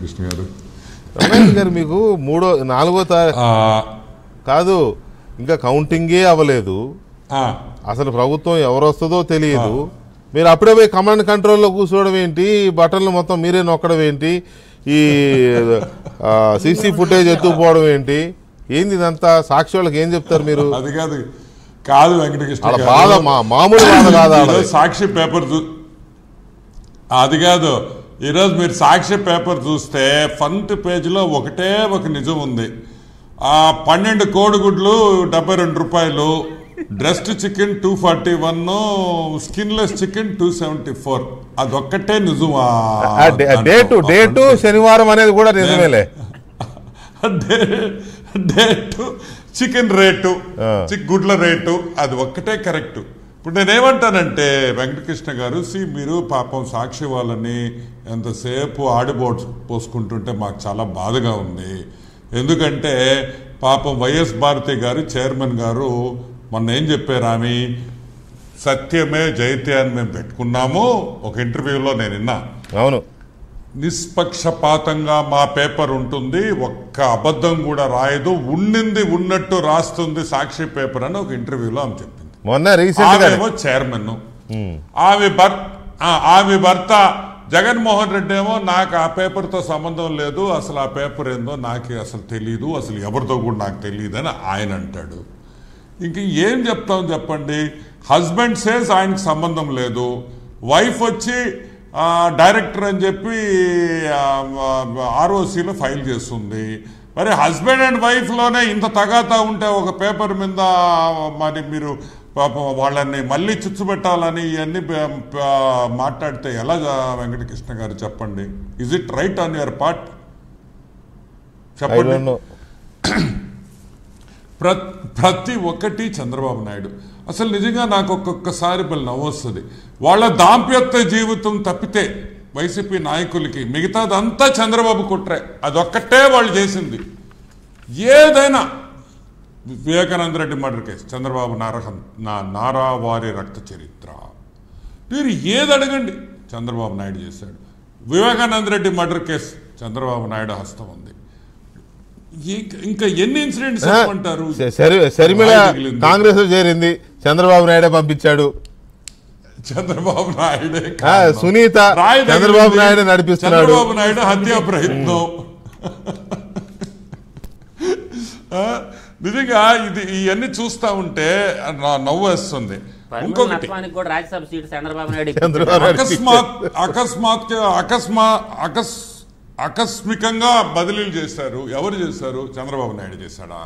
వెంకటకృష్ణ గారు. రమేష్ గారు మీకు 4వ కాదు, ఇంకా కౌంటింగే అవ్వలేదు, అసలు ప్రభుత్వం ఎవరు వస్తుందో తెలియదు, మీరు అప్పుడే పోయి కమాండ్ కంట్రోల్లో కూర్చోవడం ఏంటి, బటన్లు మొత్తం మీరే నొక్కడం ఏంటి, ఈ సీసీ ఫుటేజ్ ఎత్తుకుపోవడం ఏంటి, ఏంది ఇదంతా? సాక్షి వాళ్ళకి ఏం చెప్తారు మీరు? అది కాదు వెంకటకృష్ణ బాధ మామూలు బాధ కాదు. సాక్షి పేపర్ అది కాదు, ఈరోజు మీరు సాక్షి పేపర్ చూస్తే ఫ్రంట్ పేజీలో ఒకటే ఒక నిజం ఉంది. 12 కోడిగుడ్లు 72 రూపాయలు, డ్రెస్డ్ చికెన్ 241, స్కిన్లెస్ చికెన్ 274. అదొక్కటే నిజం. డేటు శనివారం అనేది కూడా నిజమేలే. డేటు, చికెన్ రేటు, గుడ్ల రేటు, అది ఒక్కటే కరెక్ట్. ఇప్పుడు నేనేమంటానంటే వెంకటకృష్ణ గారు, మీరు పాపం సాక్షి వాళ్ళని ఎంతసేపు పోసుకుంటుంటే మాకు చాలా బాధగా ఉంది. ఎందుకంటే పాపం వైఎస్ భారతి గారు చైర్మన్ గారు మొన్న ఏం చెప్పారు, ఆమె సత్యమే జయతే అని మేము పెట్టుకున్నాము. ఒక ఇంటర్వ్యూలో నేను విన్నా. అవును, నిష్పక్షపాతంగా మా పేపర్ ఉంటుంది, ఒక్క అబద్ధం కూడా రాయదు, ఉన్నింది ఉన్నట్టు రాస్తుంది సాక్షి పేపర్ అని ఒక ఇంటర్వ్యూలో ఆమె చెప్పింది. ఆమెమో చైర్మన్, ఆమె భర్త జగన్మోహన్ రెడ్డి ఏమో నాకు ఆ పేపర్తో సంబంధం లేదు, అసలు ఆ పేపర్ ఏందో నాకు అసలు తెలీదు, అసలు ఎవరితో కూడా నాకు తెలియదు అని ఆయన అంటాడు. ఇంక ఏం చెప్తాం చెప్పండి? హస్బెండ్ సేస్ ఆయనకు సంబంధం లేదు, వైఫ్ వచ్చి డైరెక్టర్ అని చెప్పి ఆర్ఓసీలో ఫైల్ చేస్తుంది. మరి హస్బెండ్ అండ్ వైఫ్లోనే ఇంత తగాతా ఉంటే ఒక పేపర్ మీద మరి మీరు పాపం వాళ్ళని మళ్ళీ చుచ్చుపెట్టాలని ఇవన్నీ మాట్లాడితే ఎలా వెంకటకృష్ణ గారు చెప్పండి? Is it right on your part? చెప్పండి. ప్రతి ఒక్కటి చంద్రబాబు నాయుడు. అసలు నిజంగా నాకు ఒక్కొక్కసారి నవ్వొస్తుంది. వాళ్ళ దాంపత్య జీవితం తప్పితే వైసీపీ నాయకులకి మిగతాదంతా చంద్రబాబు కుట్రే. అదొక్కటే వాళ్ళు చేసింది. ఏదైనా వివేకానంద రెడ్డి మర్డర్ కేసు చంద్రబాబు నారావారి రక్త చరిత్ర, మీరు ఏది అడగండి చంద్రబాబు నాయుడు చేశాడు. వివేకానంద రెడ్డి మర్డర్ కేసు చంద్రబాబు నాయుడు హస్తం ఉంది. ఇంకా ఎన్ని ఇన్సిడెంట్స్ అంటారు? శర్మిల కాంగ్రెస్ లో చేరింది, చంద్రబాబు నాయుడే పంపించాడు. చంద్రబాబు నాయుడే. సునీత చంద్రబాబు నాయుడు నడిపిస్తున్నాడు. చంద్రబాబు నాయుడు హత్యా ప్రయత్నం. నిజంగా ఇవన్నీ చూస్తా ఉంటే నవ్వు వస్తుంది. ఇంకొకటి ఆకస్మికంగా బదిలీలు చేశారు. ఎవరు చేశారు? చంద్రబాబు నాయుడు చేశాడా?